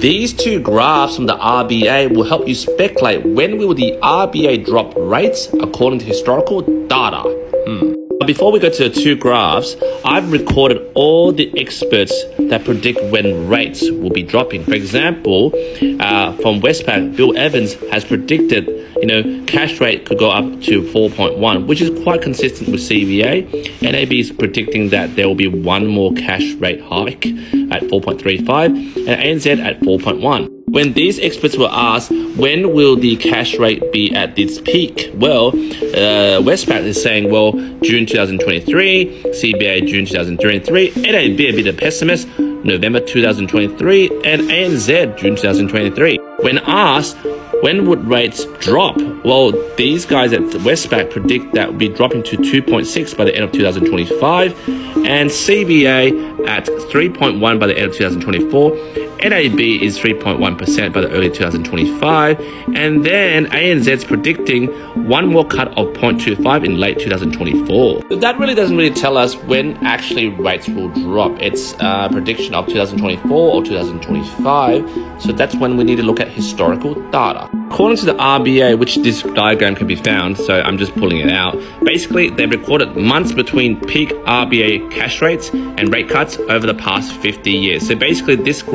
These two graphs from the RBA will help you speculate when will the RBA drop rates according to historical data. But before we go to the two graphs, I've recorded all the experts that predict when rates will be dropping. For example, from Westpac, Bill Evans has predicted, cash rate could go up to 4.1, which is quite consistent with CBA. NAB is predicting that there will be one more cash rate hike at 4.35 and ANZ at 4.1. When these experts were asked, when will the cash rate be at its peak? Well, Westpac is saying, June 2023, CBA June 2023, NAB a bit of pessimist, November 2023, and ANZ June 2023. When asked, when would rates drop? Well, these guys at Westpac predict that will be dropping to 2.6 by the end of 2025, and CBA at 3.1 by the end of 2024. NAB is 3.1% by the early 2025, and then ANZ's predicting one more cut of 0.25 in late 2024. But that really doesn't tell us when actually rates will drop. It's a prediction of 2024 or 2025, so that's when we need to look at historical data. According to the RBA, which this diagram can be found, so I'm just pulling it out, basically they've recorded months between peak RBA cash rates and rate cuts over the past 50 years. So basically this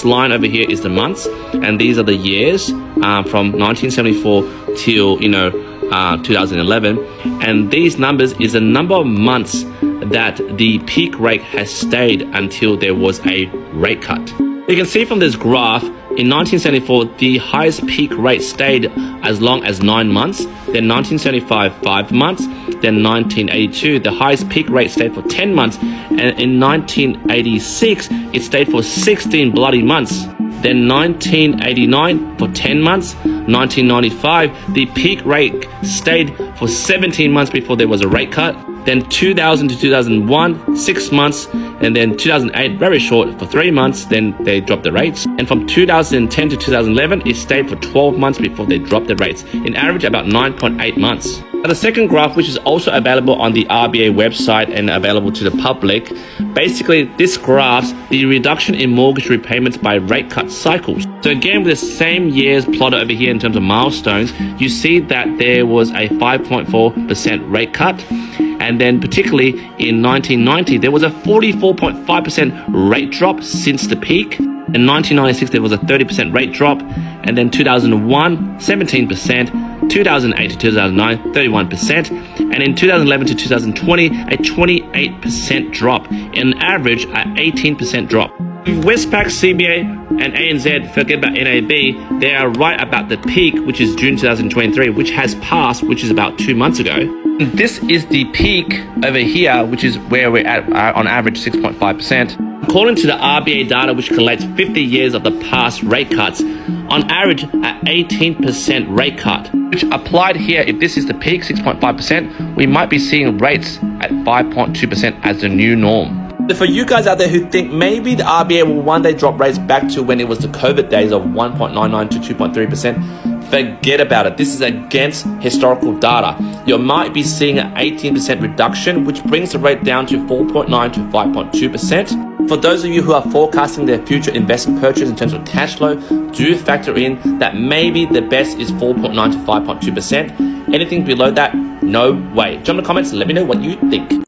line over here is the months, and these are the years from 1974 till 2011, and these numbers is the number of months that the peak rate has stayed until there was a rate cut. You can see from this graph, in 1974, the highest peak rate stayed as long as 9 months, then 1975, 5 months, then 1982, the highest peak rate stayed for 10 months, and in 1986, it stayed for 16 bloody months. Then 1989 for 10 months, 1995, the peak rate stayed for 17 months before there was a rate cut. Then 2000 to 2001, 6 months, and then 2008, very short for 3 months, then they dropped the rates. And from 2010 to 2011, it stayed for 12 months before they dropped the rates, in average about 9.8 months. Now, the second graph, which is also available on the RBA website and available to the public, basically this graphs the reduction in mortgage repayments by rate cut cycles. So again, with the same years plotted over here in terms of milestones, you see that there was a 5.4% rate cut. And then particularly in 1990, there was a 44.5% rate drop since the peak. In 1996, there was a 30% rate drop. And then 2001, 17%. 2008 to 2009, 31%. And in 2011 to 2020, a 28% drop. In average, an 18% drop. Westpac, CBA, and ANZ, forget about NAB, they are right about the peak, which is June 2023, which has passed, which is about 2 months ago. And this is the peak over here, which is where we're at on average 6.5%. According to the RBA data, which collates 50 years of the past rate cuts, on average, an 18% rate cut, which applied here, if this is the peak, 6.5%, we might be seeing rates at 5.2% as the new norm. For you guys out there who think maybe the RBA will one day drop rates back to when it was the COVID days of 1.99 to 2.3%, forget about it. This is against historical data. You might be seeing an 18% reduction, which brings the rate down to 4.9 to 5.2%. For those of you who are forecasting their future investment purchase in terms of cash flow, do factor in that maybe the best is 4.9 to 5.2%. Anything below that, no way. Jump in the comments and let me know what you think.